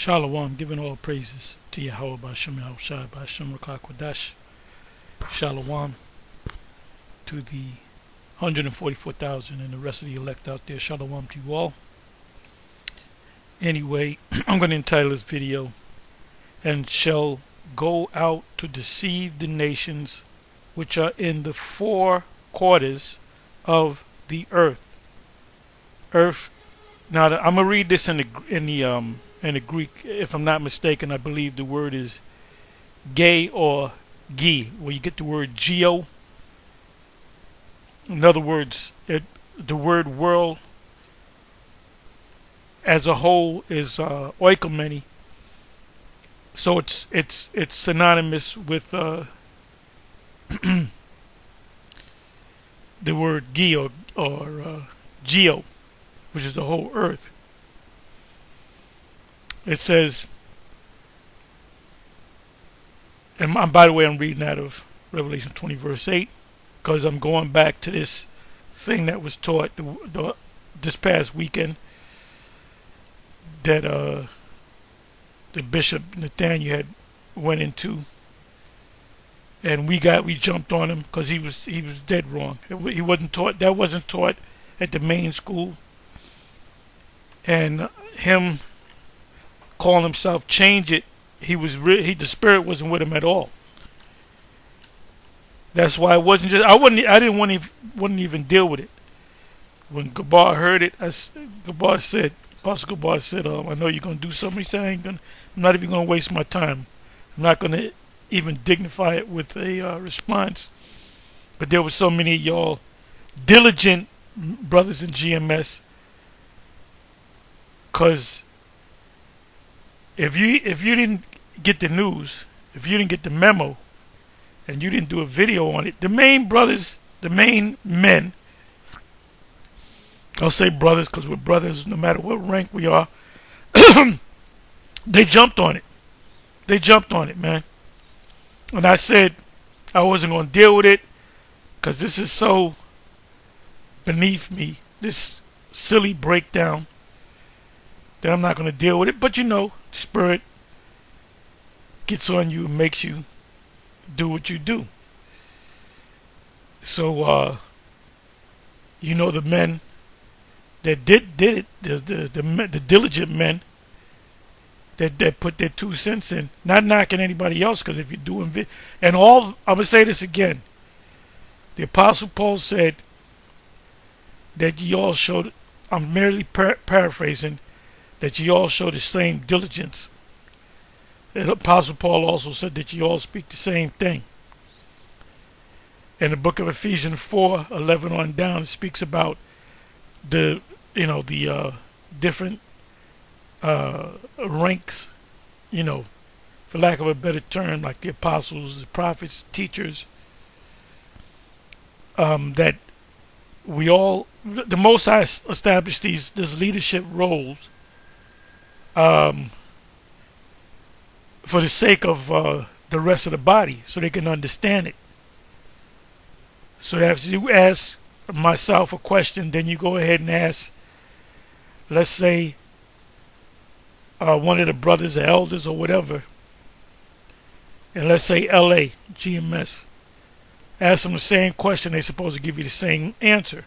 Shalom, giving all praises to Yahweh Ba'Shem Yahushua Ba'Shem Rakah Kodash. Shalom to the 144,000 and the rest of the elect out there. Shalom to you all. Anyway, I'm going to entitle this video, "And shall go out to deceive the nations which are in the four quarters of the earth." Earth. Now I'm gonna read this in the Greek. If I'm not mistaken, I believe the word is gay or gi, where you get the word geo. In other words, the word world as a whole is oikomeni, so it's synonymous with the word gi or geo, which is the whole earth. It says, and by the way, I'm reading out of Revelation 20 verse 8, because I'm going back to this thing that was taught this past weekend that the Bishop Nathaniel had went into, and we jumped on him because he was dead wrong. He wasn't taught. That wasn't taught at the main school, and him calling himself change it. The spirit wasn't with him at all. That's why it wasn't just. I didn't wouldn't even deal with it. When Gabar heard it, Apostle Gabar said, "I know you're gonna do something." He said, "I'm not even gonna waste my time. I'm not gonna even dignify it with a response." But there were so many of y'all diligent brothers in GMS, because if you didn't get the news, if you didn't get the memo, and you didn't do a video on it, the main brothers, the main men, I'll say brothers because we're brothers no matter what rank we are, they jumped on it. They jumped on it, man. And I said I wasn't going to deal with it because this is so beneath me, this silly breakdown, that I'm not going to deal with it. But spirit gets on you and makes you do what you do. So the men that did it, the diligent men that put their 2 cents in, not knocking anybody else, because if you're doing I'm gonna say this again. The Apostle Paul said that ye all showed, I'm merely paraphrasing, that ye all show the same diligence. The Apostle Paul also said that ye all speak the same thing. In the book of Ephesians 4:11 on down, it speaks about the different ranks, for lack of a better term, like the apostles, the prophets, teachers, that we all, the Most High established these leadership roles for the sake of the rest of the body, so they can understand it. So as you ask myself a question, then you go ahead and ask, let's say, one of the brothers or elders or whatever, and let's say LA, GMS, ask them the same question, they're supposed to give you the same answer,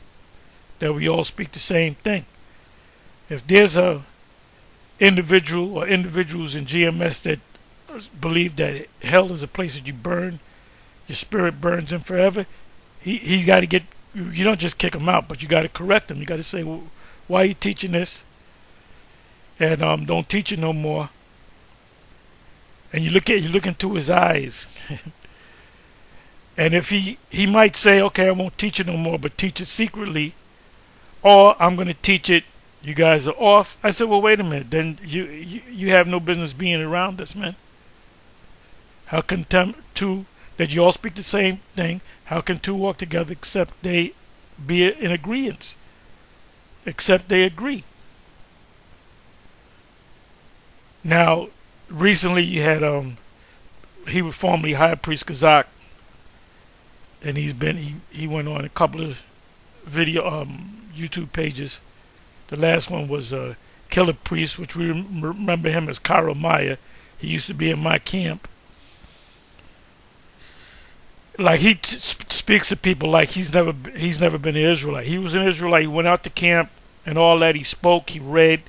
that we all speak the same thing. If there's a individual or individuals in GMS that believe that hell is a place that you burn, your spirit burns in forever, he's got to get, you don't just kick him out, but you got to correct him. You got to say, well, why are you teaching this? And don't teach it no more. And you look into his eyes. And if he might say, okay, I won't teach it no more, but teach it secretly, or I'm going to teach it, you guys are off. I said, well, wait a minute. Then you have no business being around us, man. How can two that you all speak the same thing? How can two walk together except they be in agreement? Except they agree. Now, recently you had he was formerly High Priest Kazak, and he went on a couple of video YouTube pages. The last one was killer priest, which we remember him as Karomaya. He used to be in my camp. Like he speaks to people like he's never been an Israelite. He was an Israelite. He went out to camp and all that. He spoke, he read,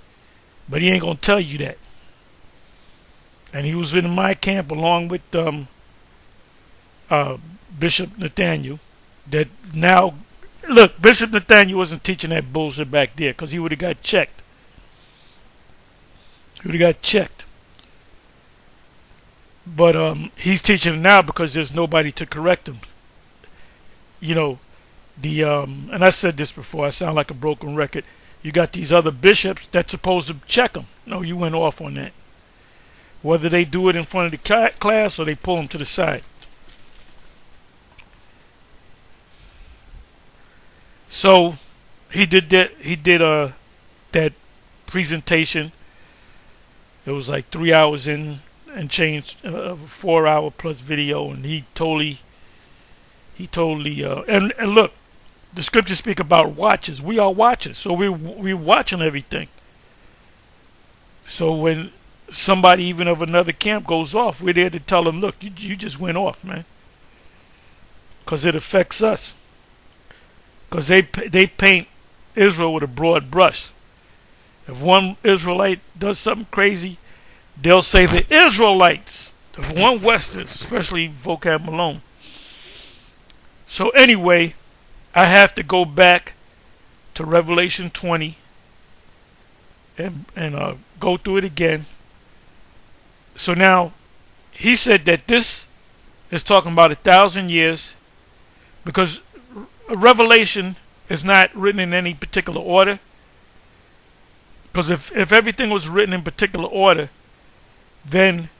but he ain't gonna tell you that. And he was in my camp along with Bishop Nathaniel. That now, look, Bishop Nathaniel wasn't teaching that bullshit back there because he would have got checked. He would have got checked. But he's teaching it now because there's nobody to correct him. You know, and I said this before, I sound like a broken record. You got these other bishops that's supposed to check him. No, you went off on that. Whether they do it in front of the class or they pull him to the side. So he did that. He did that presentation. It was like 3 hours in and changed, 4 hour plus video, and he totally and look, the scriptures speak about watchers. We are watchers, so we're watching everything. So when somebody even of another camp goes off, we're there to tell them, look, you just went off, man, because it affects us. Because they paint Israel with a broad brush. If one Israelite does something crazy, they'll say the Israelites. If one Western, especially Vocab Malone. So anyway, I have to go back to Revelation 20 and go through it again. So now, he said that this is talking about 1,000 years, because Revelation is not written in any particular order. Because if everything was written in particular order, then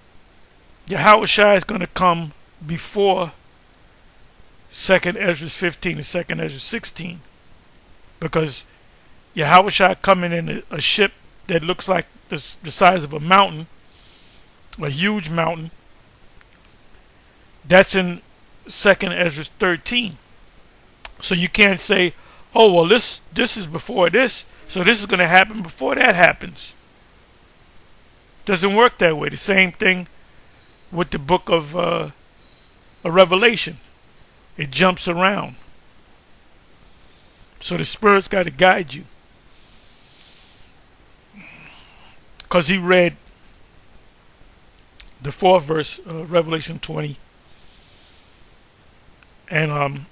Yahushua is going to come before 2nd Ezra 15 and 2nd Ezra 16. Because Yahushua coming in a ship that looks like the size of a mountain, a huge mountain, that's in 2nd Ezra 13. So you can't say, oh, well, this is before this, so this is going to happen before that happens. Doesn't work that way. The same thing with the book of Revelation. It jumps around. So the Spirit's got to guide you. Because he read the 4th verse of Revelation 20. And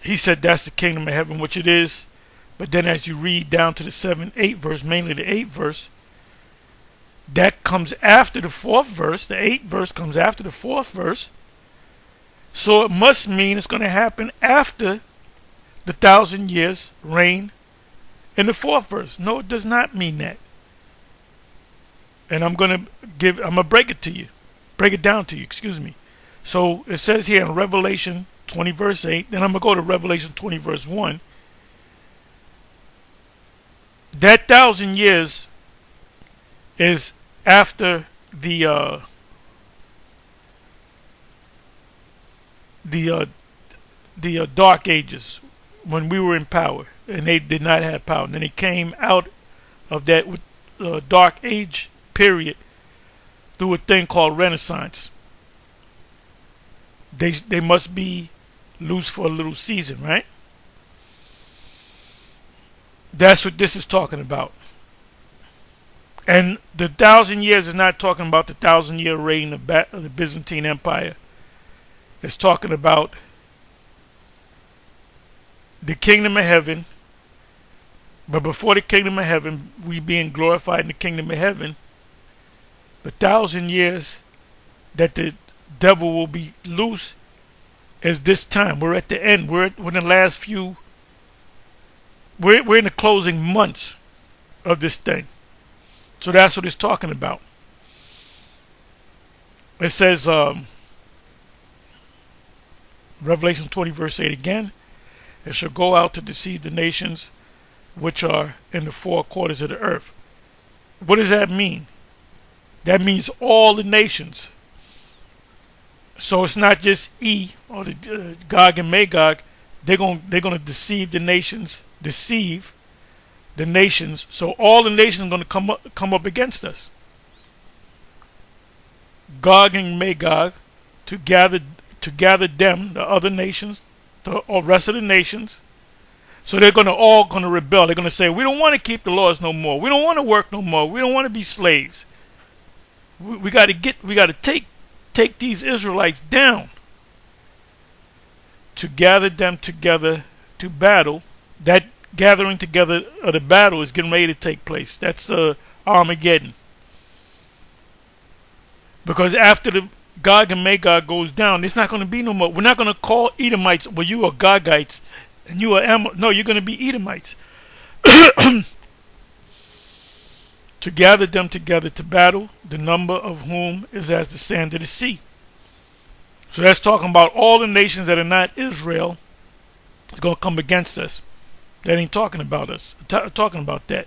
he said that's the kingdom of heaven, which it is. But then as you read down to the 7th, 8th verse, mainly the 8th verse, that comes after the 4th verse. The 8th verse comes after the 4th verse. So it must mean it's going to happen after the 1,000 years reign in the 4th verse. No, it does not mean that. And I'm going to break it to you. Break it down to you, excuse me. So it says here in Revelation 20 verse 8, then I'm going to go to Revelation 20 verse 1. That 1,000 years is after the Dark Ages, when we were in power and they did not have power. And then they came out of that Dark Age period through a thing called Renaissance. They must be loose for a little season, right? That's what this is talking about. And the 1,000 years is not talking about the 1,000-year reign of the Byzantine Empire. It's talking about the kingdom of heaven. But before the kingdom of heaven, we being glorified in the kingdom of heaven, the 1,000 years that the devil will be loose is this time. We're at the end. We're in the last few. We're in the closing months of this thing. So that's what it's talking about. It says, Revelation 20 verse 8 again, it shall go out to deceive the nations which are in the 4 quarters of the earth. What does that mean? That means all the nations. So it's not just or the Gog and Magog. They're going to deceive the nations, deceive the nations. So all the nations are going to come up against us. Gog and Magog, to gather them, the other nations, the rest of the nations. So they're all going to rebel. They're going to say, we don't want to keep the laws no more. We don't want to work no more. We don't want to be slaves. We got to take these Israelites down. To gather them together to battle. That gathering together of the battle is getting ready to take place. That's the Armageddon. Because after the Gog and Magog goes down, there's not going to be no more. We're not going to call Edomites, well, you are Gogites, and you are no, you're going to be Edomites. To gather them together to battle, the number of whom is as the sand of the sea. So that's talking about all the nations that are not Israel is going to come against us. That ain't talking about us. Talking about that.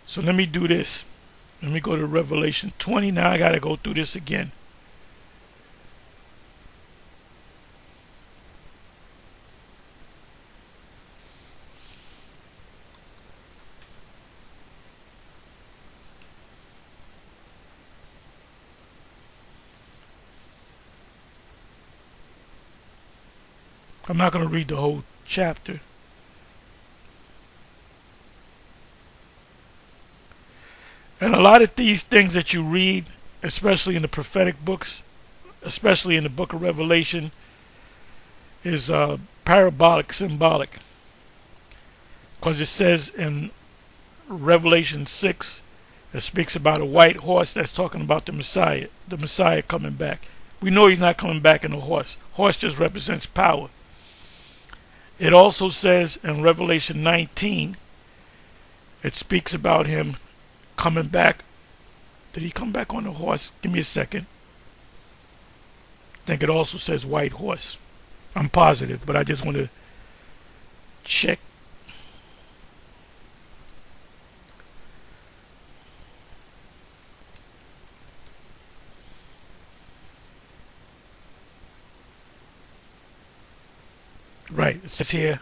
So let me do this. Let me go to Revelation 20. Now I got to go through this again. I'm not going to read the whole chapter. And a lot of these things that you read, especially in the prophetic books, especially in the book of Revelation, is parabolic, symbolic. Because it says in Revelation 6, it speaks about a white horse. That's talking about the Messiah coming back. We know he's not coming back in a horse. Horse just represents power. It also says in Revelation 19, it speaks about him coming back. Did he come back on a horse? Give me a second. I think it also says white horse. I'm positive, but I just want to check. Right, it says here,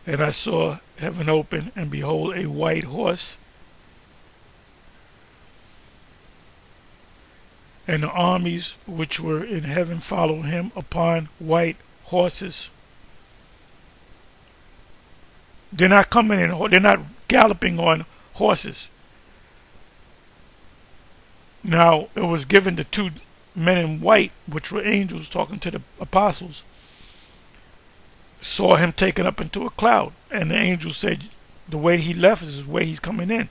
and I saw heaven open, and behold, a white horse, and the armies which were in heaven followed him upon white horses. They're not coming in, they're not galloping on horses. Now, it was given to two men in white, which were angels talking to the apostles, saw him taken up into a cloud. And the angel said, the way he left is the way he's coming in.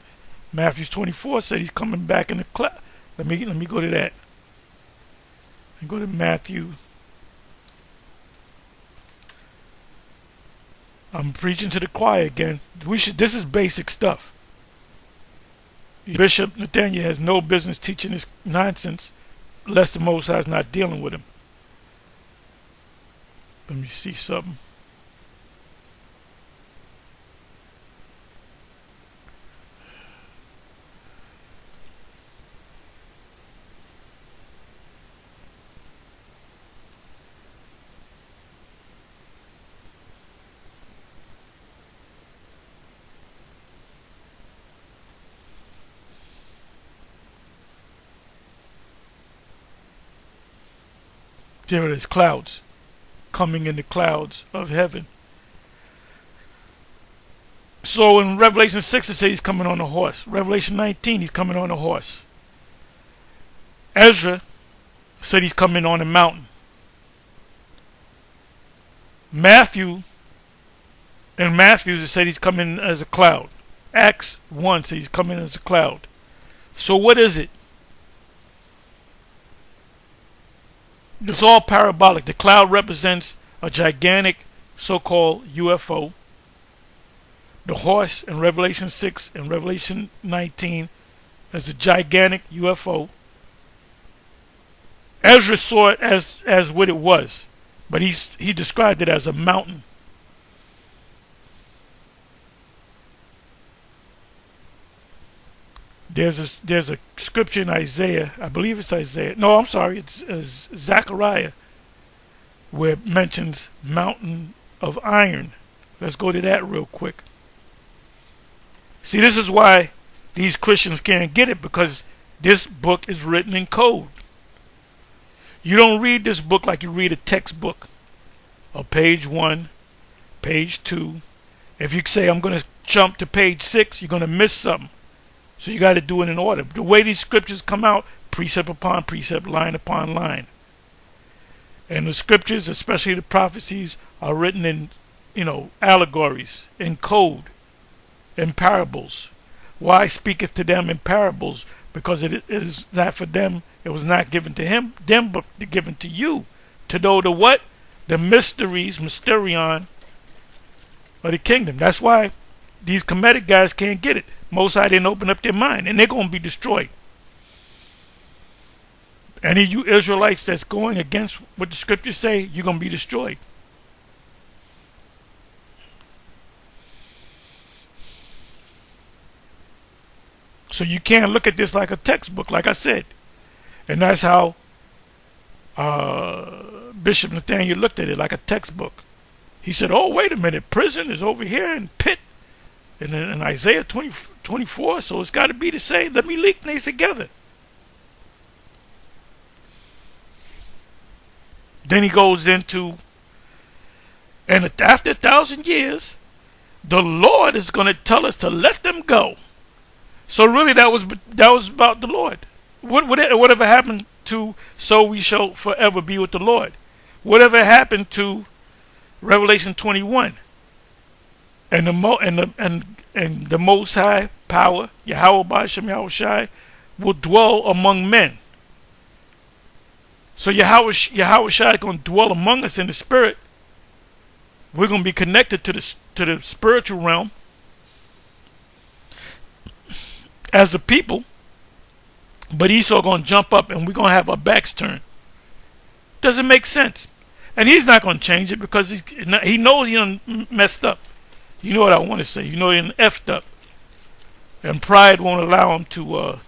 Matthew 24 said he's coming back in the cloud. Let me go to that. And go to Matthew. I'm preaching to the choir again. This is basic stuff. Bishop Nathaniel has no business teaching this nonsense unless the Most High is not dealing with him. Let me see something. There it is, clouds. Coming in the clouds of heaven. So in Revelation 6 it says he's coming on a horse. Revelation 19 he's coming on a horse. Ezra said he's coming on a mountain. In Matthew it said he's coming as a cloud. Acts 1 says he's coming as a cloud. So what is it? It's all parabolic. The cloud represents a gigantic so-called UFO. The horse in Revelation 6 and Revelation 19 is a gigantic UFO. Ezra saw it as what it was, but he described it as a mountain. There's a scripture in Isaiah, I believe it's Isaiah. No, I'm sorry, it's Zechariah, where it mentions mountain of iron. Let's go to that real quick. See, this is why these Christians can't get it, because this book is written in code. You don't read this book like you read a textbook. Or page 1, page 2. If you say, I'm going to jump to page 6, you're going to miss something. So you got to do it in order. The way these scriptures come out, precept upon precept, line upon line. And the scriptures, especially the prophecies, are written in, allegories, in code, in parables. Why speaketh to them in parables? Because it is not for them. It was not given to them, but given to you, to know the what? The mysteries, mysterion, of the kingdom. That's why these Kemetic guys can't get it. Most High didn't open up their mind, and they're going to be destroyed. Any of you Israelites that's going against what the scriptures say, you're going to be destroyed. So you can't look at this like a textbook, like I said. And that's how Bishop Nathaniel looked at it, like a textbook. He said, oh, wait a minute, prison is over here in pit in Isaiah 24, so it's got to be the same. Let me link these together. Then he goes into, and after 1,000 years, the Lord is going to tell us to let them go. So really that was about the Lord. Whatever happened to so we shall forever be with the Lord? Whatever happened to Revelation 21? And the Most High power, Yahweh B'Shem Yahushai, will dwell among men. So Yahweh Shai is going to dwell among us in the spirit. We're going to be connected to the spiritual realm as a people. But Esau going to jump up and we're going to have our backs turned. Doesn't make sense. And he's not going to change it because he knows he done messed up. You know what I want to say. You know he done effed up. And pride won't allow him to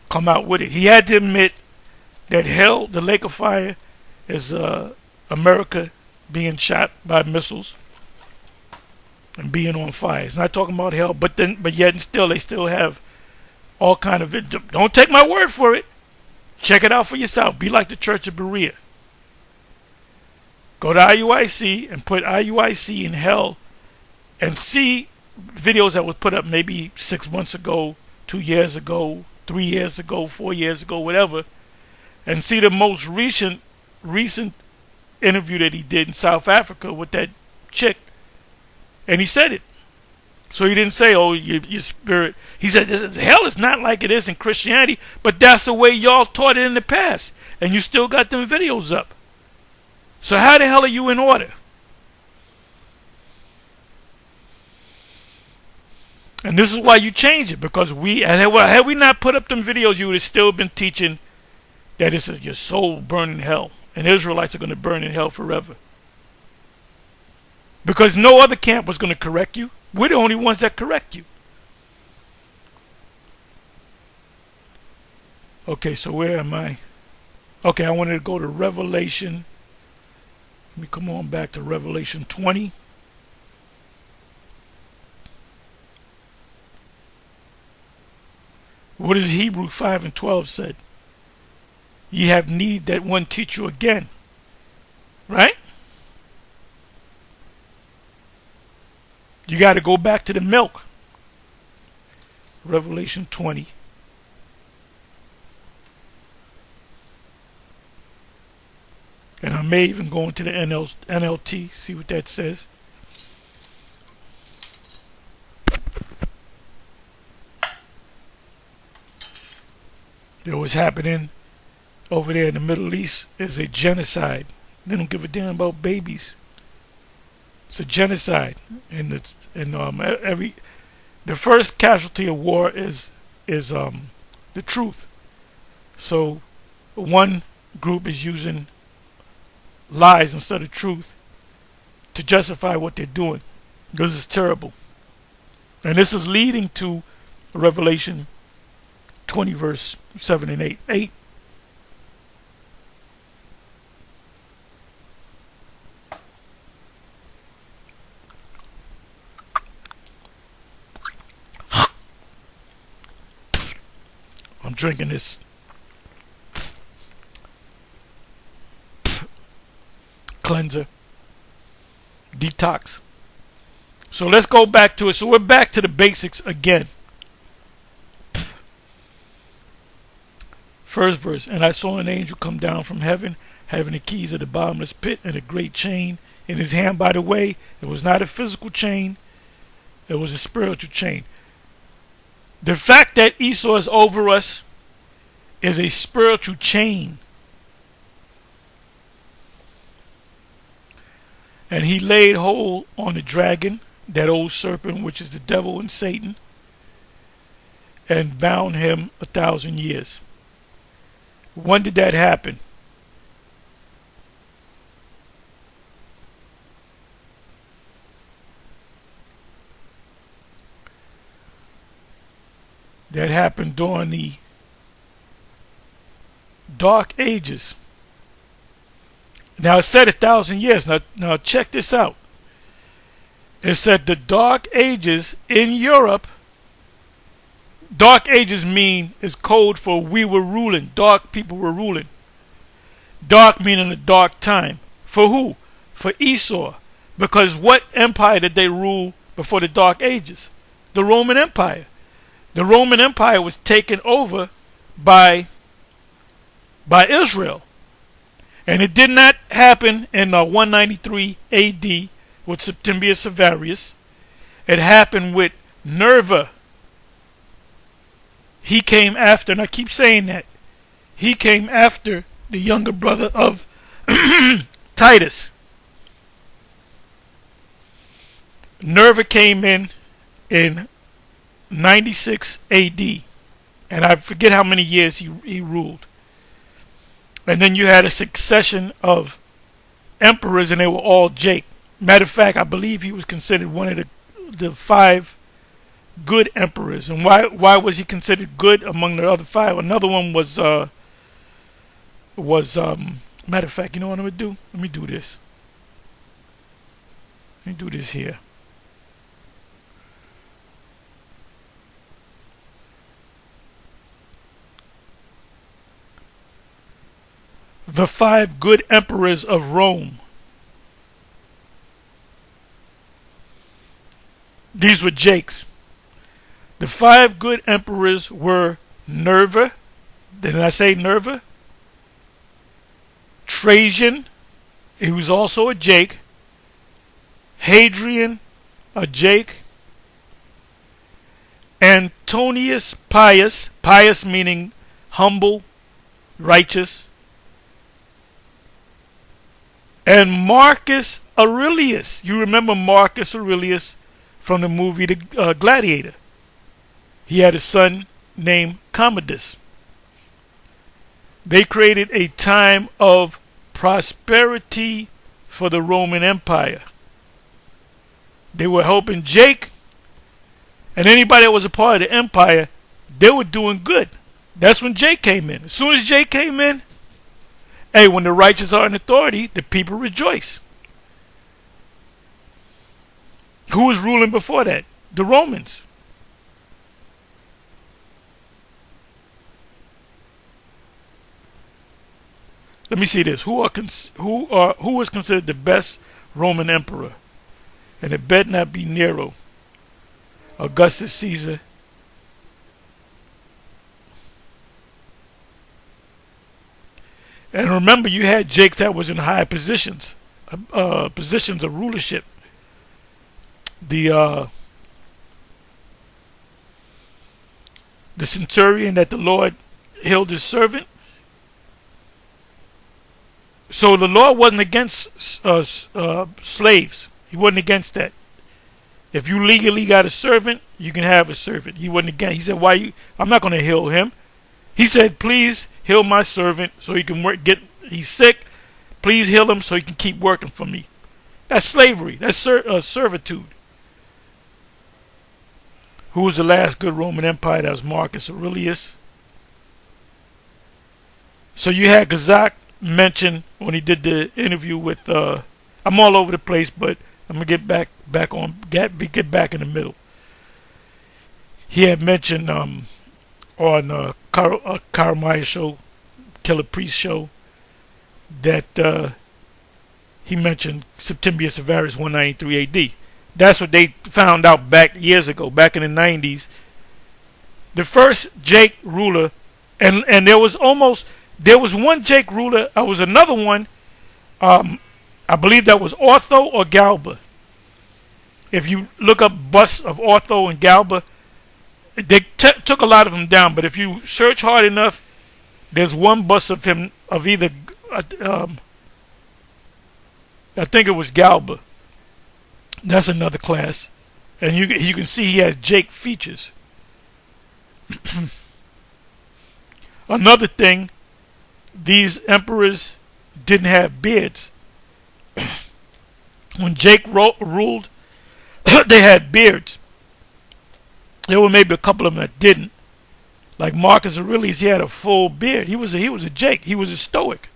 come out with it. He had to admit that hell, the lake of fire, is America being shot by missiles and being on fire. It's not talking about hell, but yet and still they still have all kind of it. Don't take my word for it. Check it out for yourself. Be like the Church of Berea. Go to IUIC and put IUIC in hell and see videos that was put up maybe 6 months ago, 2 years ago, 3 years ago, 4 years ago, whatever, and see the most recent interview that he did in South Africa with that chick, and he said it. So he didn't say, oh, your spirit. He said, hell is not like it is in Christianity, but that's the way y'all taught it in the past, and you still got them videos up. So how the hell are you in order? And this is why you change it, because had we not put up them videos, you would have still been teaching that it's your soul burning in hell, and Israelites are going to burn in hell forever. Because no other camp was going to correct you. We're the only ones that correct you. Okay, so where am I? Okay, I wanted to go to Revelation. Let me come on back to Revelation 20. What does Hebrews 5:12 said? Ye have need that one teach you again. Right? You got to go back to the milk. Revelation 20. And I may even go into the NLT, see what that says. That what's happening over there in the Middle East is a genocide. They don't give a damn about babies. It's a genocide, and the first casualty of war is the truth. So one group is using lies instead of truth to justify what they're doing. This is terrible, and this is leading to Revelation 20 verse 7 and 8. I'm drinking this cleanser, detox. So let's go back to it. So we're back to the basics again. First verse, and I saw an angel come down from heaven, having the keys of the bottomless pit and a great chain in his hand. By the way, it was not a physical chain, it was a spiritual chain. The fact that Esau is over us is a spiritual chain. And he laid hold on the dragon, that old serpent, which is the devil and Satan, and bound him 1,000 years. When did that happen? That happened during the Dark Ages. Now it said 1,000 years. Now check this out. It said the Dark Ages in Europe. Dark Ages is code for we were ruling. Dark people were ruling. Dark meaning a dark time. For who? For Esau. Because what empire did they rule before the Dark Ages? The Roman Empire. The Roman Empire was taken over by Israel. And it did not happen in 193 AD with Septimius Severus. It happened with Nerva. He came after, and I keep saying that, he came after the younger brother of Titus. Nerva came in 96 AD, and I forget how many years he ruled. And then you had a succession of emperors, and they were all Jake. Matter of fact, I believe he was considered one of the 5 good emperors. And why was he considered good among the other 5? Another one was matter of fact, you know what I'm gonna do? Let me do this. Let me do this here. The 5 good emperors of Rome. These were Jakes. The 5 good emperors were Nerva. Didn't I say Nerva? Trajan, he was also a Jake. Hadrian, a Jake. Antonius Pius, pious meaning humble, righteous. And Marcus Aurelius. You remember Marcus Aurelius from the movie The Gladiator. He had a son named Commodus. They created a time of prosperity for the Roman Empire. They were helping Jake, and anybody that was a part of the empire, they were doing good. That's when Jake came in. As soon as Jake came in, hey, when the righteous are in authority, the people rejoice. Who was ruling before that? The Romans. Let me see this. Who was considered the best Roman emperor? And it better not be Nero, Augustus Caesar. And remember, you had Jakes that was in high positions, positions of rulership. The centurion that the Lord healed his servant. So the Lord wasn't against slaves. He wasn't against that. If you legally got a servant, you can have a servant. He wasn't against. He said, "Why you? I'm not going to heal him." He said, "Please heal my servant so he can work. He's sick. Please heal him so he can keep working for me." That's slavery. That's servitude. Who was the last good Roman Empire? That was Marcus Aurelius. So you had Gazak mentioned when he did the interview with. I'm all over the place, but I'm gonna get back in the middle. He had mentioned on Carmichael show, Killer Priest show, that he mentioned Septimius Severus 193 A.D. That's what they found out back years ago, back in the 90s. The first Jake ruler, and there was one Jake ruler. There was another one. I believe that was Ortho or Galba. If you look up busts of Ortho and Galba, they took a lot of them down. But if you search hard enough, there's one bust of him of either. I think it was Galba. That's another class, and you can see he has Jake features. Another thing, these emperors didn't have beards. When Jake ruled, they had beards. There were maybe a couple of them that didn't. Like Marcus Aurelius, he had a full beard. He was a Jake. He was a Stoic.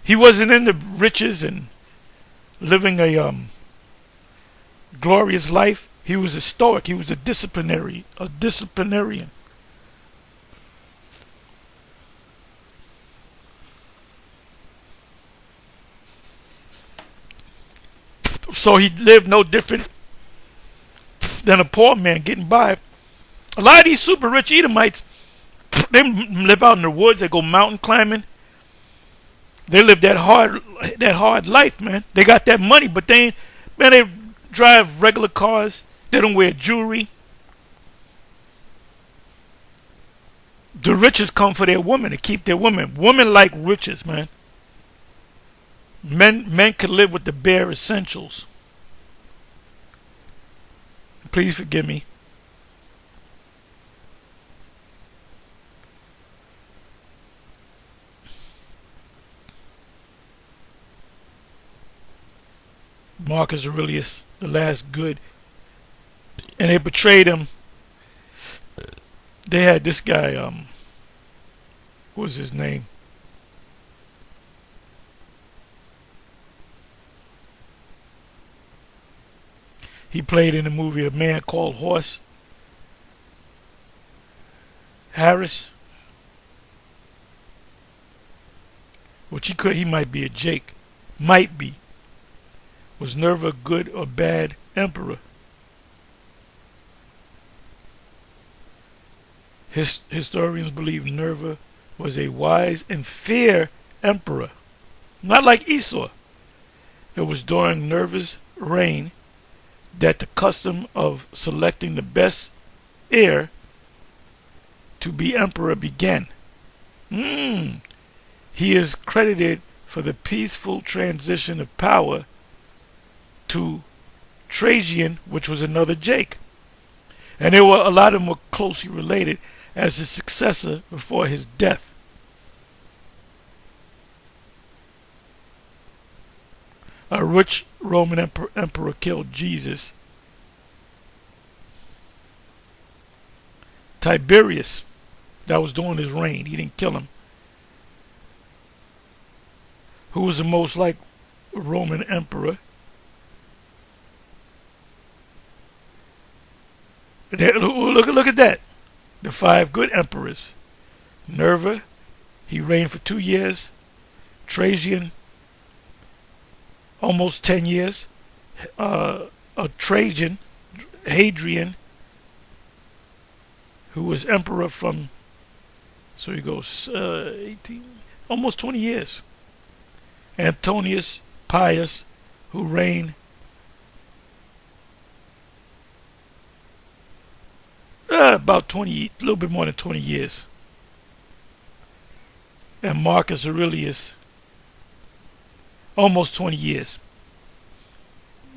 He wasn't into riches and living a glorious life. He was a Stoic. He was a disciplinarian. So he lived no different than a poor man getting by. A lot of these super rich Edomites, they live out in the woods. They go mountain climbing. They live that hard life, man. They got that money, but they drive regular cars. They don't wear jewelry. The riches come for their women, to keep their women. Women like riches, man. Men can live with the bare essentials. Please forgive me. Marcus Aurelius, the last good. And they betrayed him. They had this guy, what was his name? He played in the movie A Man Called Horse. Harris. Which he might be a Jake. Might be. Was Nerva a good or bad emperor? Historians believe Nerva was a wise and fair emperor. Not like Esau. It was during Nerva's reign that the custom of selecting the best heir to be emperor began. He is credited for the peaceful transition of power to Trajan, which was another Jake. And a lot of them were closely related as his successor before his death. A rich Roman emperor killed Jesus. Tiberius, that was during his reign. He didn't kill him. Who was the most like Roman emperor? Look at that. The 5 good emperors. Nerva, he reigned for 2 years. Trajan, almost 10 years. Trajan, Hadrian, who was emperor from, so he goes 18, almost 20 years. Antonius Pius, who reigned about 20, a little bit more than 20 years. And Marcus Aurelius, almost 20 years.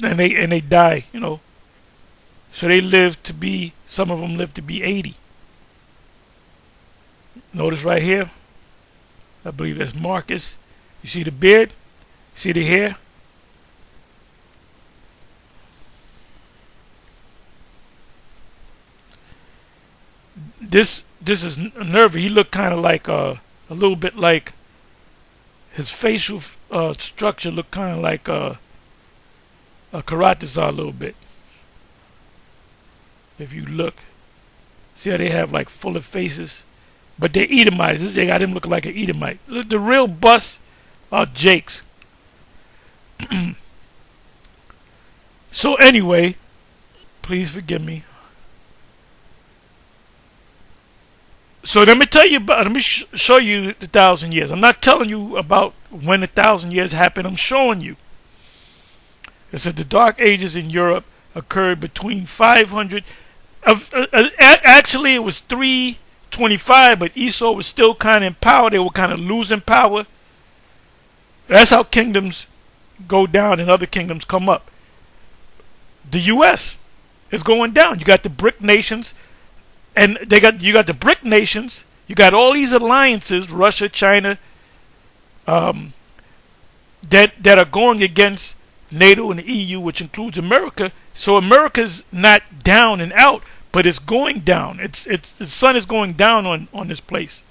And they die, So they lived to be, some of them lived to be 80. Notice right here, I believe that's Marcus. You see the beard? See the hair? This is Nerva. He looked kind of like a little bit like, his facial structure looked kind of like a Karatazar a little bit. If you look, See how they have like fuller faces? But they're Edomites. They got him looking like an Edomite. Look, the real busts are Jake's. So anyway, please forgive me. So let me tell you about. Let me show you the 1,000 years. I'm not telling you about when the 1,000 years happened. I'm showing you. It said the Dark Ages in Europe occurred between 500. Actually, it was 325, but Esau was still kind of in power. They were kind of losing power. That's how kingdoms go down and other kingdoms come up. The U.S. is going down. You got the BRIC nations, and you got the BRIC nations. You got all these alliances, Russia, China, that are going against NATO and the EU, which includes America. So America's not down and out, but it's going down. The sun is going down on this place.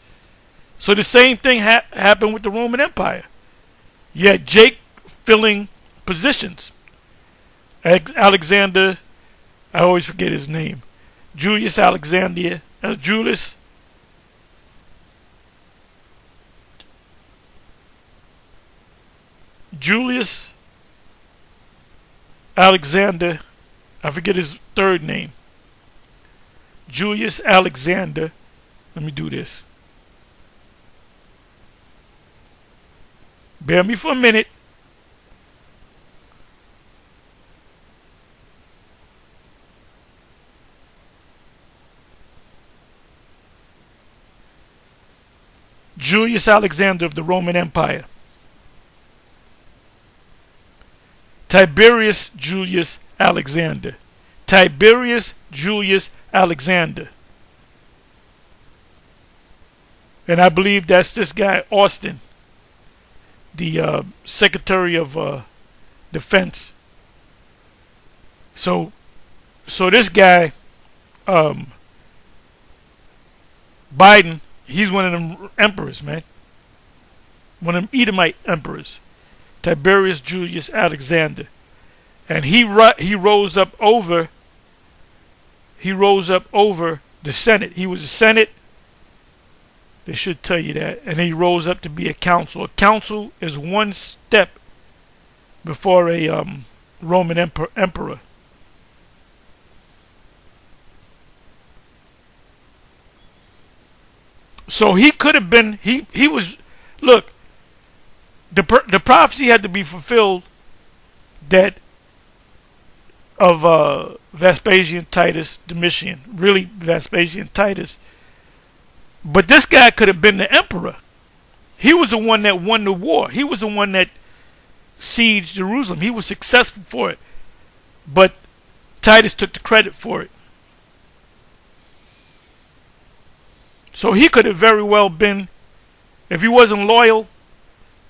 So the same thing happened with the Roman Empire. You had Jake filling positions. Alexander, I always forget his name. Julius Alexander, Julius Alexander, I forget his third name. Julius Alexander. Let me do this. Bear me for a minute. Julius Alexander of the Roman Empire. Tiberius Julius Alexander. Tiberius Julius Alexander. And I believe that's this guy, Austin, the Secretary of Defense. So this guy, Biden, he's one of them emperors, man. One of them Edomite emperors. Tiberius Julius Alexander. And he rose up over the Senate. He was a Senate. They should tell you that. And he rose up to be a council. A council is one step before a Roman emperor. So he could have been, he was, look, the prophecy had to be fulfilled that of Vespasian, Titus, Domitian, really Vespasian, Titus. But this guy could have been the emperor. He was the one that won the war. He was the one that sieged Jerusalem. He was successful for it. But Titus took the credit for it. So he could have very well been, if he wasn't loyal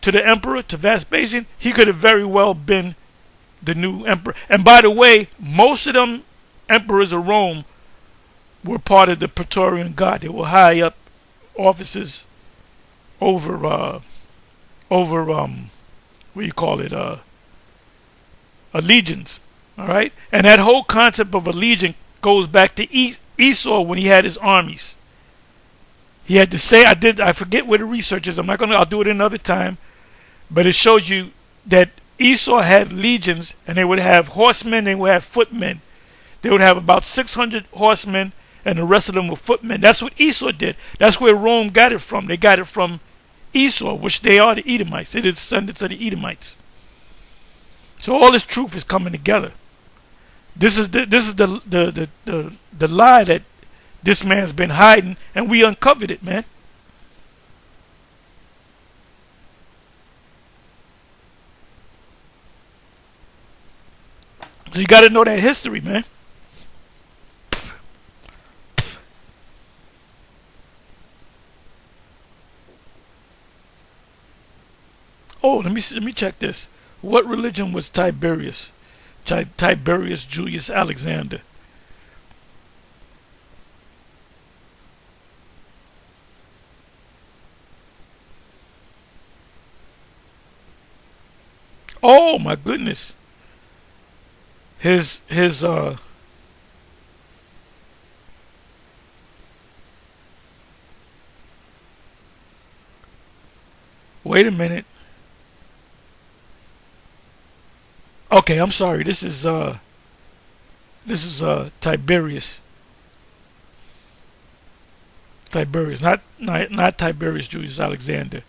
to the emperor, to Vespasian, he could have very well been the new emperor. And by the way, most of them emperors of Rome were part of the Praetorian Guard. They were high up officers over what do you call it, allegiance. All right, and that whole concept of allegiance goes back to Esau when he had his armies. He had to say, I forget where the research is. I'll do it another time. But it shows you that Esau had legions, and they would have horsemen, they would have footmen. They would have about 600 horsemen, and the rest of them were footmen. That's what Esau did. That's where Rome got it from. They got it from Esau, which they are the Edomites. They're the descendants of the Edomites. So all this truth is coming together. This is the lie that this man's been hiding, and we uncovered it, man. So you got to know that history, man. Oh, let me check this. What religion was Tiberius? Tiberius Julius Alexander. Oh my goodness. His Wait a minute. Okay, I'm sorry. This is Tiberius. Tiberius, not Tiberius Julius Alexander.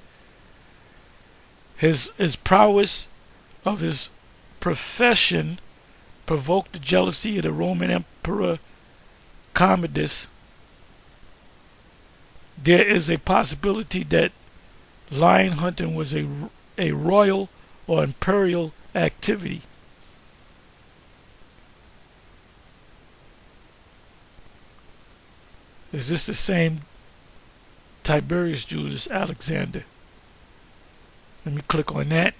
His prowess of his profession provoked the jealousy of the Roman Emperor Commodus. There is a possibility that lion hunting was a royal or imperial activity. Is this the same Tiberius Julius Alexander? Let me click on that.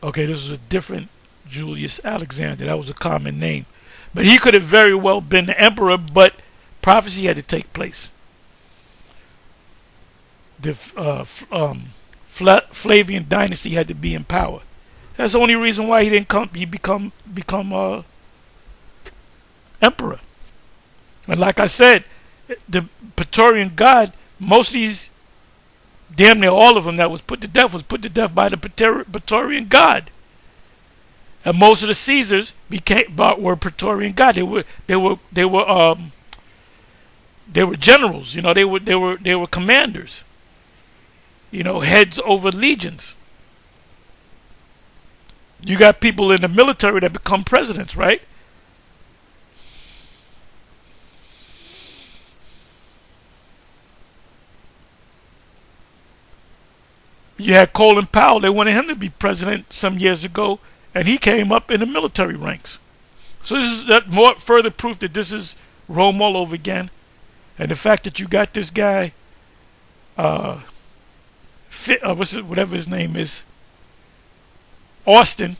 Okay, this is a different Julius Alexander. That was a common name. But he could have very well been the emperor, but prophecy had to take place. The Flavian dynasty had to be in power. That's the only reason why he didn't become emperor. And like I said, the Praetorian Guard, most of these, damn near all of them that was put to death by the Praetorian Guard. And most of the Caesars were Praetorian Guard. They were generals. You know, they were commanders. You know, heads over legions. You got people in the military that become presidents, right? You had Colin Powell. They wanted him to be president some years ago, and he came up in the military ranks. So this is that more further proof that this is Rome all over again, and the fact that you got this guy, whatever his name is, Austin,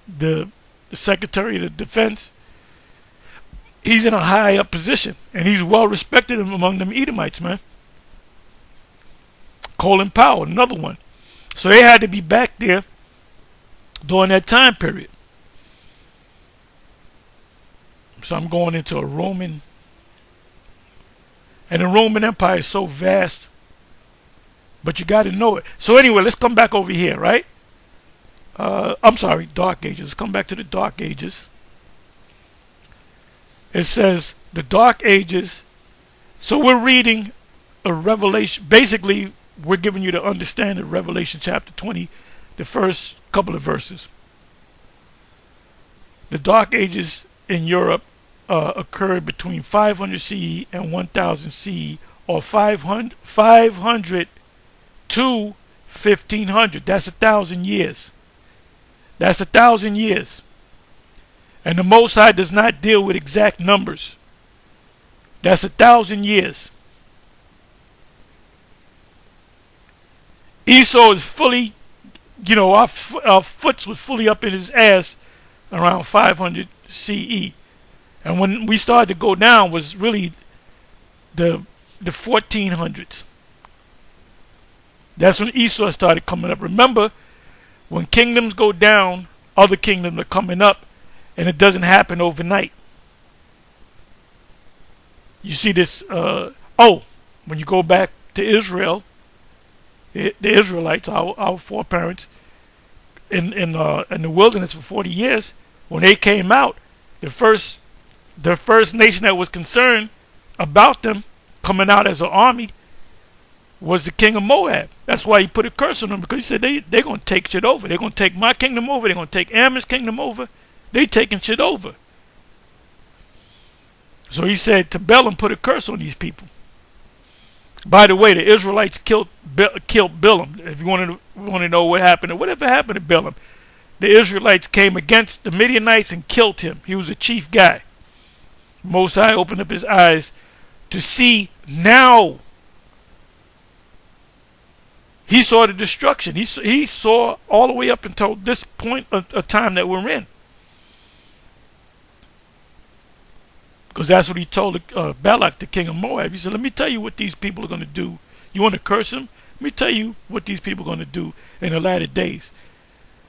the Secretary of the Defense. He's in a high up position, and he's well respected among them Edomites, man. Colin Powell, another one. So they had to be back there during that time period. So I'm going into a Roman, and the Roman Empire is so vast, but you got to know it. So anyway, let's come back over here, right? I'm sorry, Dark Ages. Let's come back to the Dark Ages. It says the Dark Ages. So we're reading a Revelation. Basically, we're giving you to understand in Revelation chapter 20, the first couple of verses. The Dark Ages in Europe occurred between 500 CE and 1000 CE, or 500 to 1500. That's 1,000 years. That's 1,000 years. And the Most High does not deal with exact numbers. That's 1,000 years. Esau is fully, our foots was fully up in his ass around 500 CE. And when we started to go down was really the 1400s. That's when Esau started coming up. Remember, when kingdoms go down, other kingdoms are coming up, and it doesn't happen overnight. You see this, when you go back to Israel, the Israelites, our foreparents, in the wilderness for 40 years, when they came out, the first nation that was concerned about them coming out as an army was the king of Moab. That's why he put a curse on them, because he said they're going to take shit over. They're going to take my kingdom over. They're going to take Ammon's kingdom over. They taking shit over. So he said to Balaam, put a curse on these people. By the way, the Israelites killed Balaam. If you want to know what happened, or whatever happened to Balaam, the Israelites came against the Midianites and killed him. He was a chief guy. Most High opened up his eyes to see now. He saw the destruction. He saw all the way up until this point of time that we're in. Because that's what he told Balak, the king of Moab. He said, let me tell you what these people are going to do. You want to curse them? Let me tell you what these people are going to do in the latter days.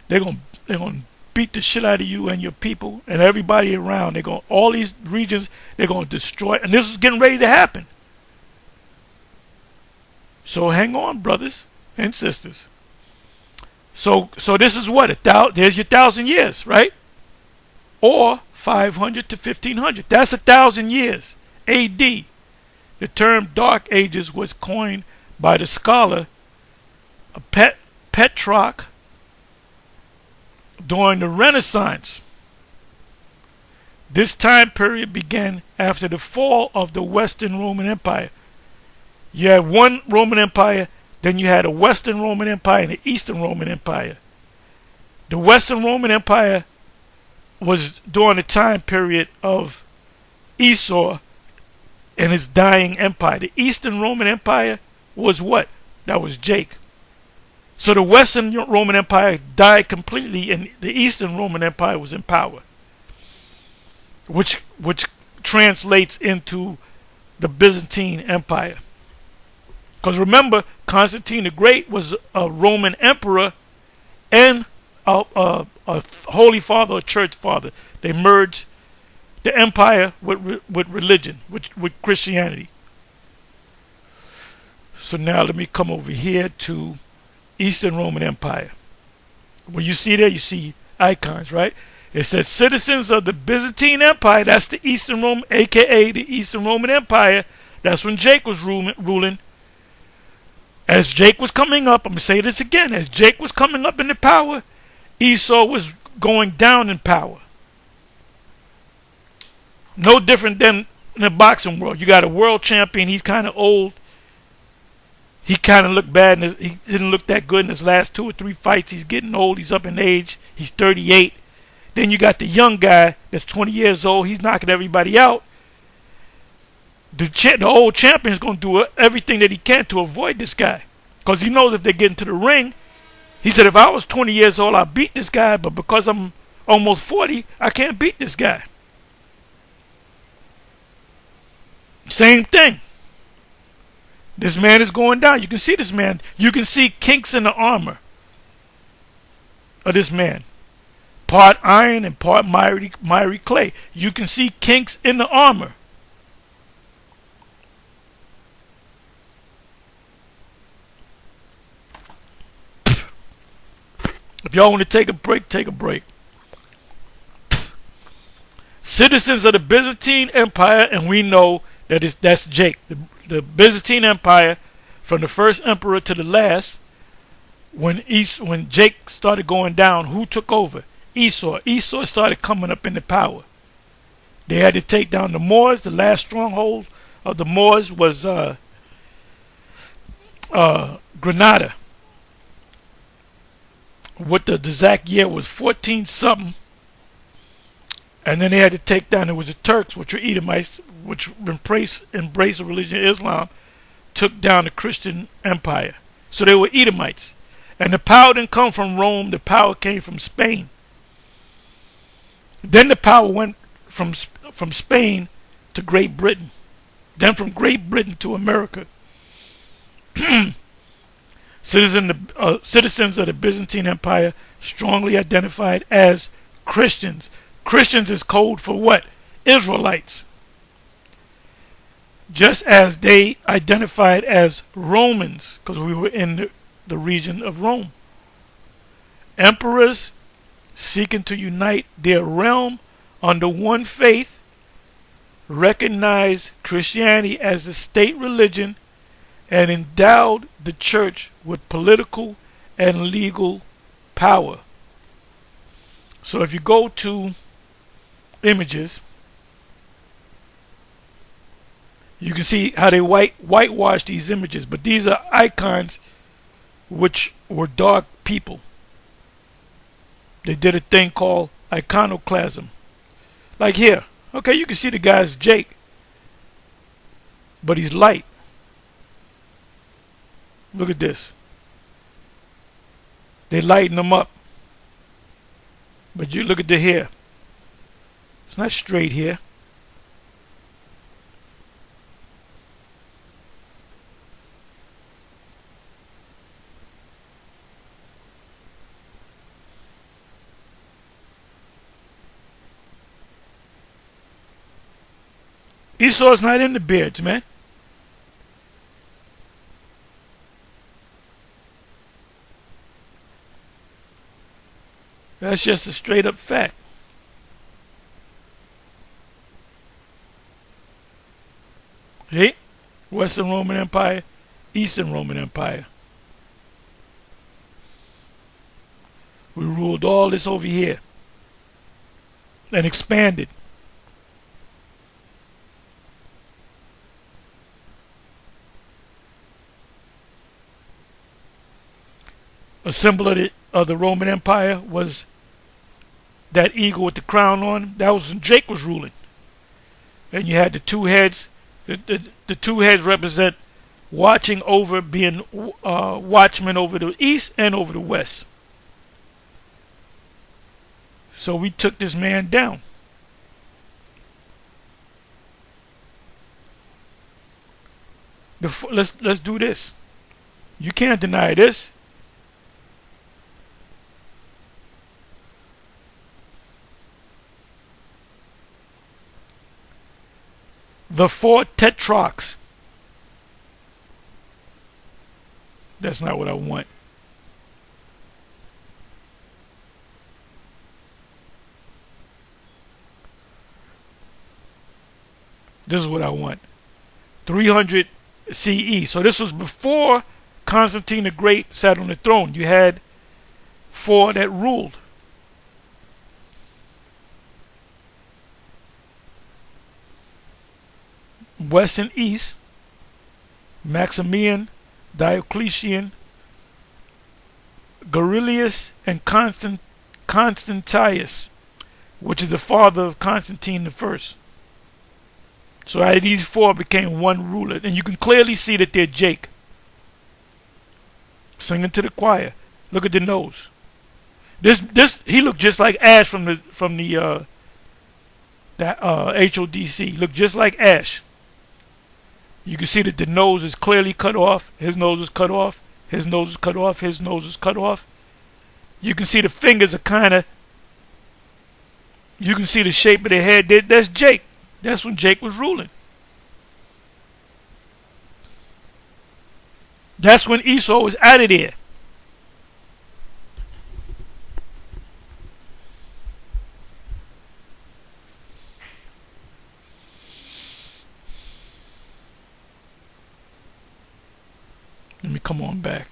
They're going to beat the shit out of you and your people and everybody around. All these regions, they're going to destroy. And this is getting ready to happen. So hang on, brothers and sisters. So this is what there's your 1,000 years, right? Or 500 to 1500. That's 1,000 years A.D. The term Dark Ages was coined by the scholar Petrarch during the Renaissance. This time period began after the fall of the Western Roman Empire. You had one Roman Empire, then you had a Western Roman Empire and an Eastern Roman Empire. The Western Roman Empire was during the time period of Esau and his dying empire. The Eastern Roman Empire was what? That was Jake. So the Western Roman Empire died completely and the Eastern Roman Empire was in power. Which translates into the Byzantine Empire. Because remember, Constantine the Great was a Roman emperor and a holy father, a church father. They merged the empire with religion, with Christianity. So now let me come over here to Eastern Roman Empire. When you see there, you see icons, right? It says citizens of the Byzantine Empire. That's the Eastern Rome, aka the Eastern Roman Empire. That's when Jake was ruling. As Jake was coming up, I'm going to say this again. As Jake was coming up into power, Esau was going down in power. No different than in the boxing world. You got a world champion. He's kind of old. He kind of looked bad. He didn't look that good in his last 2 or 3 fights. He's getting old. He's up in age. He's 38. Then you got the young guy that's 20 years old. He's knocking everybody out. The old champion is going to do everything that he can to avoid this guy. Because he knows if they get into the ring, he said, if I was 20 years old, I'd beat this guy. But because I'm almost 40, I can't beat this guy. Same thing. This man is going down. You can see this man. You can see kinks in the armor of this man. Part iron and part miry clay. You can see kinks in the armor. If y'all want to take a break, take a break. Citizens of the Byzantine Empire, and we know that that's Jake. The Byzantine Empire, from the first emperor to the last, when Jake started going down, who took over? Esau. Esau started coming up into power. They had to take down the Moors. The last stronghold of the Moors was Granada. What the exact year was 14 something. And then they had to take down, it was the Turks, which were Edomites, which embraced the religion of Islam, took down the Christian empire. So they were Edomites. And the power didn't come from Rome, the power came from Spain. Then the power went from Spain to Great Britain. Then from Great Britain to America. Citizens of the Byzantine Empire strongly identified as Christians. Christians is code for what? Israelites. Just as they identified as Romans, because we were in the region of Rome. Emperors seeking to unite their realm under one faith, recognized Christianity as the state religion, and endowed the church with political and legal power. So if you go to images, you can see how they whitewash these images, but these are icons which were dark people. They did a thing called iconoclasm. Like here, okay, you can see the guy's Jake, but he's light. Look at this. They lighten them up. But you look at the hair. It's not straight here. Esau's not in the beards, man. That's just a straight up fact. See? Western Roman Empire, Eastern Roman Empire. We ruled all this over here and expanded. A symbol of the Roman Empire was that eagle with the crown on. That was when Jake was ruling. And you had the two heads. The two heads represent watching over, being watchmen over the east and over the west. So we took this man down. Let's do this. You can't deny this. The four tetrarchs. That's not what I want. This is what I want. 300 CE. So this was before Constantine the Great sat on the throne. You had four that ruled. West and East, Maximian, Diocletian, Gorelius, and Constantius, which is the father of Constantine the First. So out of these four became one ruler, and you can clearly see that they're Jake. Singing to the choir. Look at the nose. This he looked just like Ash from the HODC. He looked just like Ash. You can see that the nose is clearly cut off. His nose is cut off. His nose is cut off. His nose is cut off. You can see the fingers are kind of. You can see the shape of the head. That's Jake. That's when Jake was ruling. That's when Esau was out of there. Let me come on back.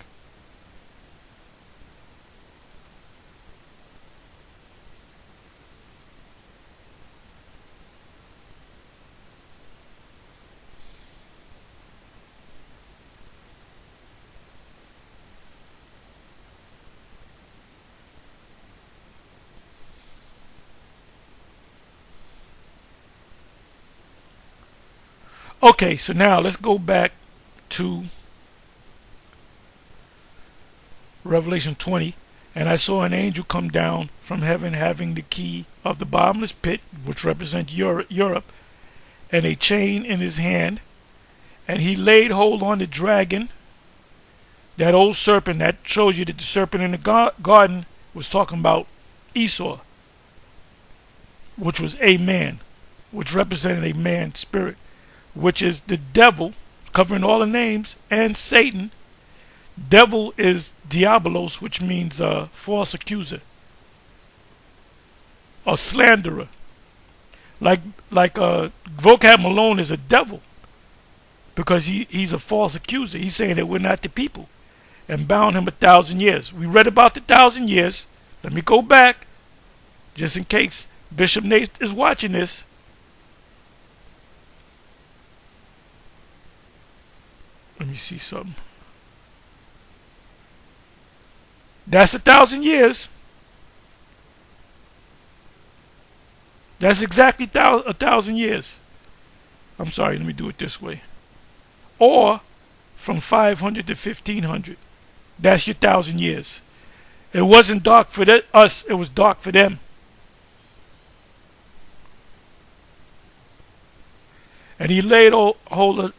Okay, so now let's go back to Revelation 20. And I saw an angel come down from heaven having the key of the bottomless pit, which represents Europe, and a chain in his hand. And he laid hold on the dragon, that old serpent. That shows you that the serpent in the garden was talking about Esau, which was a man, which represented a man's spirit, which is the devil, covering all the names, and Satan. Devil is diabolos, which means false accuser, a slanderer. Like Vocab Malone is a devil because he's a false accuser. He's saying that we're not the people, and bound him 1,000 years. We read about the 1,000 years. Let me go back, just in case Bishop Nate is watching this. Let me see something. That's 1,000 years. That's exactly 1,000 years. I'm sorry, let me do it this way. Or from 500 to 1,500. That's your 1,000 years. It wasn't dark for us, it was dark for them. And he laid hold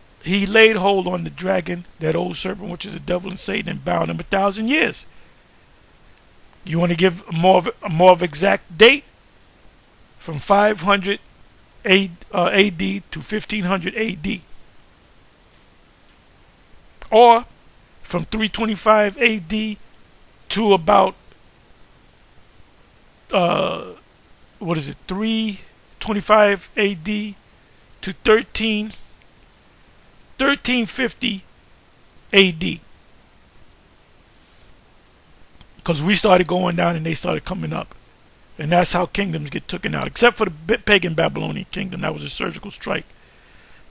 on the dragon, that old serpent, which is the devil and Satan, and bound him 1,000 years. You want to give more of exact date? From 500 AD to 1500 AD. Or from 325 AD to about what is it, 325 AD to 1350 AD. Because we started going down and they started coming up. And that's how kingdoms get taken out. Except for the pagan Babylonian kingdom. That was a surgical strike.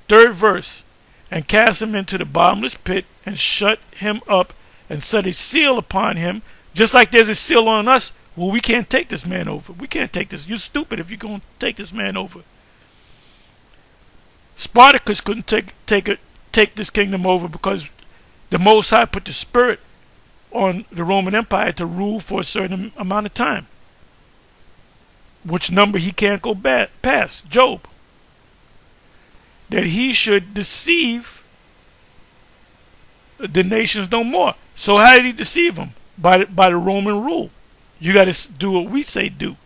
Third verse. And cast him into the bottomless pit and shut him up and set a seal upon him. Just like there's a seal on us. Well, we can't take this man over. We can't take this. You're stupid if you're going to take this man over. Spartacus couldn't take this kingdom over because the Most High put the spirit on the Roman Empire to rule for a certain amount of time, which number he can't go past. Job, that he should deceive the nations no more. So how did he deceive them? By the Roman rule. You got to do what we say do.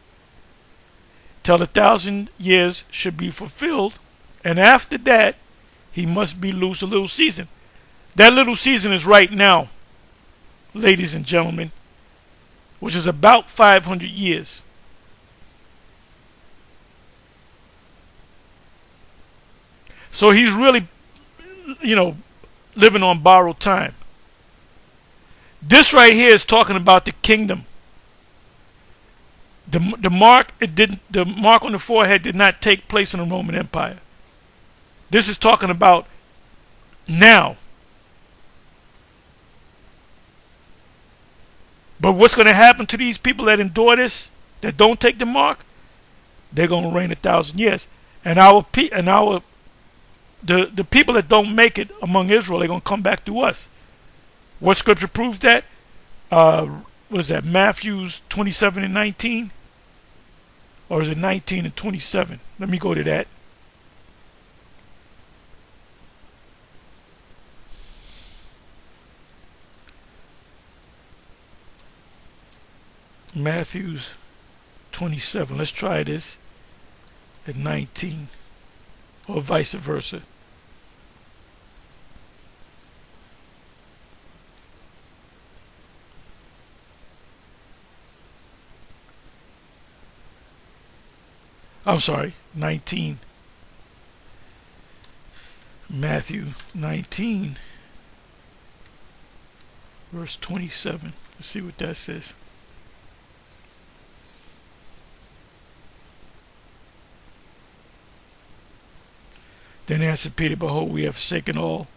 Till 1,000 years should be fulfilled, and after that, he must be loose a little season. That little season is right now, ladies and gentlemen, which is about 500 years. So he's really, living on borrowed time. This right here is talking about the kingdom. The mark on the forehead did not take place in the Roman Empire. This is talking about now. But what's going to happen to these people that endure this, that don't take the mark? They're going to reign 1,000 years. And the people that don't make it among Israel, they're going to come back to us. What scripture proves that? What is that? Matthews 27 and 19? Or is it 19 and 27? Let me go to that. Matthews 27. Let's try this at 19. Or vice versa. I'm sorry, 19. Matthew 19, verse 27. Let's see what that says. Then answered Peter, Behold, we have forsaken all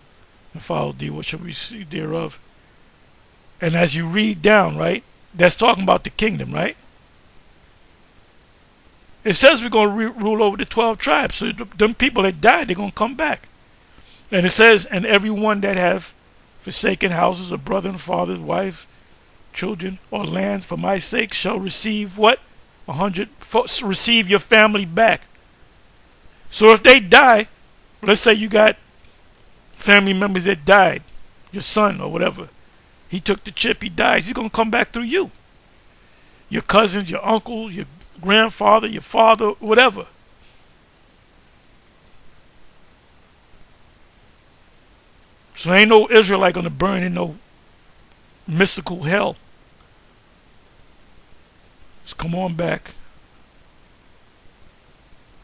and followed thee. What shall we see thereof? And as you read down, right, that's talking about the kingdom, right? It says we're going to rule over the 12 tribes. So them people that died, they're going to come back. And it says, and everyone that have forsaken houses or brother and father, wife, children, or lands for my sake shall receive what? 100, receive your family back. So if they die, let's say you got family members that died, your son or whatever. He took the chip, he dies, he's going to come back through you. Your cousins, your uncles, your grandfather, your father, whatever. So ain't no Israelite going to burn in no mystical hell. Let's come on back.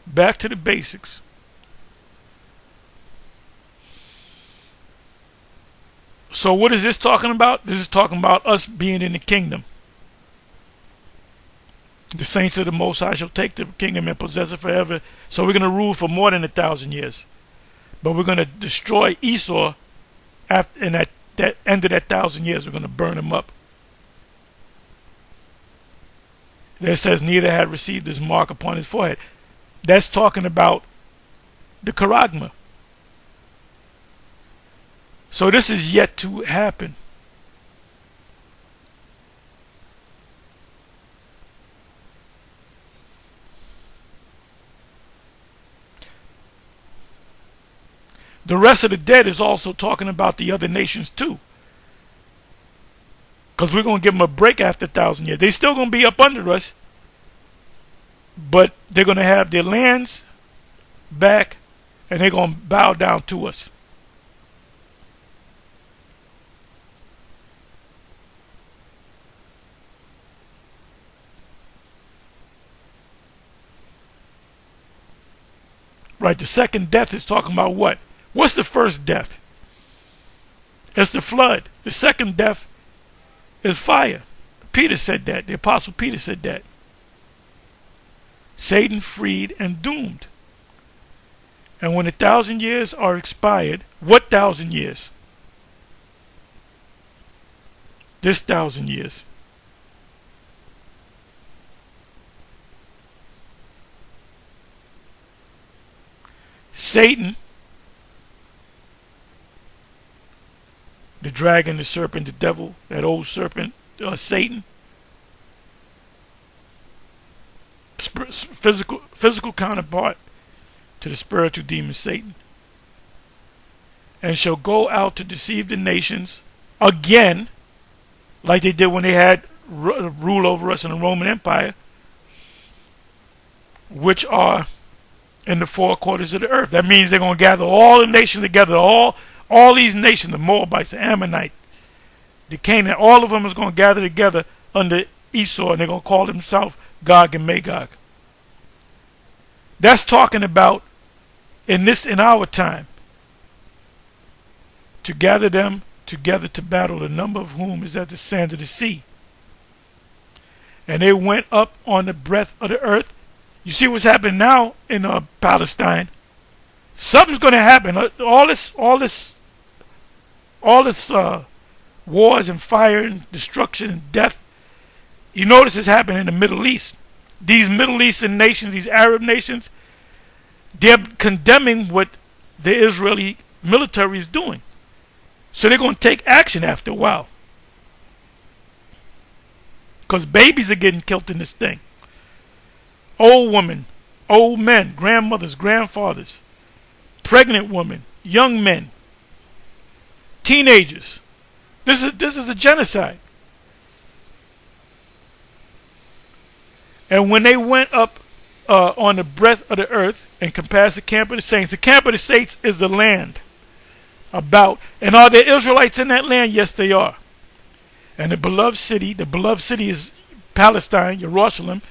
Back to the basics. So what is this talking about? This is talking about us being in the kingdom. The saints of the Most High shall take the kingdom and possess it forever. So we're going to rule for more than 1,000 years. But we're going to destroy Esau after, in that end of that 1,000 years. We're going to burn him up. It says, neither had received his mark upon his forehead. That's talking about the charagma. So this is yet to happen. The rest of the dead is also talking about the other nations too. Because we're going to give them a break after 1,000 years. They're still going to be up under us. But they're going to have their lands back. And they're going to bow down to us. Right, the second death is talking about what? What's the first death? It's the flood. The second death is fire. Peter said that. The apostle Peter said that. Satan freed and doomed. And when 1,000 years are expired, what 1,000 years? This 1,000 years. Satan, the dragon, the serpent, the devil, that old serpent, Satan, physical counterpart to the spiritual demon Satan, and shall go out to deceive the nations again, like they did when they had rule over us in the Roman Empire, which are in the four quarters of the earth. That means they're going to gather all the nations together, all these nations, the Moabites, the Ammonites, the Canaan, all of them is going to gather together under Esau, and they're going to call themselves Gog and Magog. That's talking about in our time, to gather them together to battle, the number of whom is as the sand of the sea. And they went up on the breadth of the earth. You see what's happening now in Palestine. Something's going to happen. All this wars and fire and destruction and death. You notice it's happening in the Middle East. These Middle Eastern nations, these Arab nations, they're condemning what the Israeli military is doing. So they're going to take action after a while. Because babies are getting killed in this thing. Old women, old men, grandmothers, grandfathers, pregnant women, young men, teenagers. This is a genocide. And when they went up on the breadth of the earth and compassed the camp of the saints is the land about. And are there Israelites in that land? Yes, they are. And the beloved city is Palestine, Jerusalem.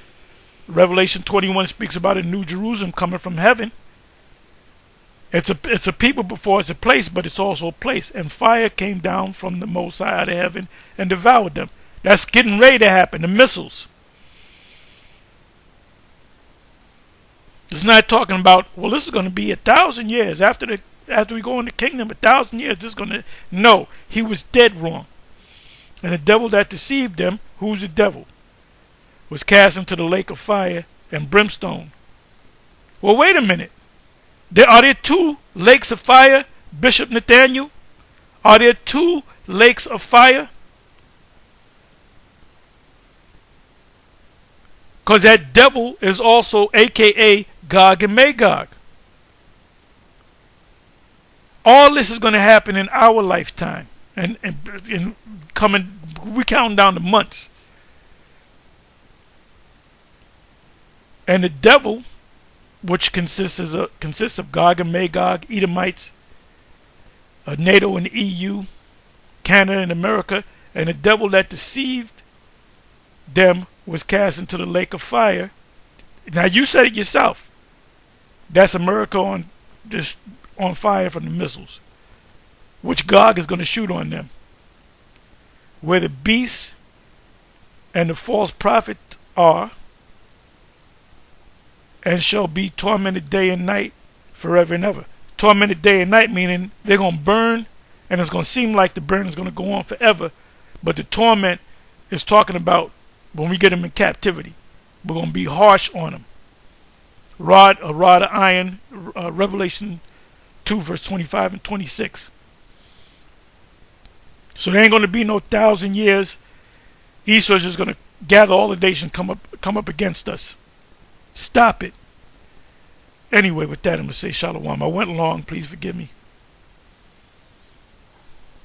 Revelation 21 speaks about a new Jerusalem coming from heaven. It's a people before it's a place, but it's also a place. And fire came down from the Most High out of heaven and devoured them. That's getting ready to happen. The missiles. It's not talking about, well, this is going to be 1,000 years after we go in the kingdom. 1,000 years. This is going to. No, he was dead wrong. And the devil that deceived them, who's the devil, was cast into the lake of fire and brimstone. Well, wait a minute. Are there two lakes of fire, Bishop Nathaniel? Are there two lakes of fire? Because that devil is also a.k.a. Gog and Magog. All this is going to happen in our lifetime. And coming, we counting down the months. And the devil, which consists of Gog and Magog, Edomites, NATO and the EU, Canada and America, and the devil that deceived them was cast into the lake of fire. Now you said it yourself. That's America on fire from the missiles, which Gog is going to shoot on them. Where the beast and the false prophet are, and shall be tormented day and night forever and ever. Tormented day and night meaning they're going to burn, and it's going to seem like the burn is going to go on forever, but the torment is talking about when we get them in captivity. We're going to be harsh on them. A rod of iron, Revelation 2 verse 25 and 26. So there ain't going to be no 1,000 years. Esau is just going to gather all the nations, come up against us. Stop it. Anyway, with that, I'm going to say shalom. I went long. Please forgive me.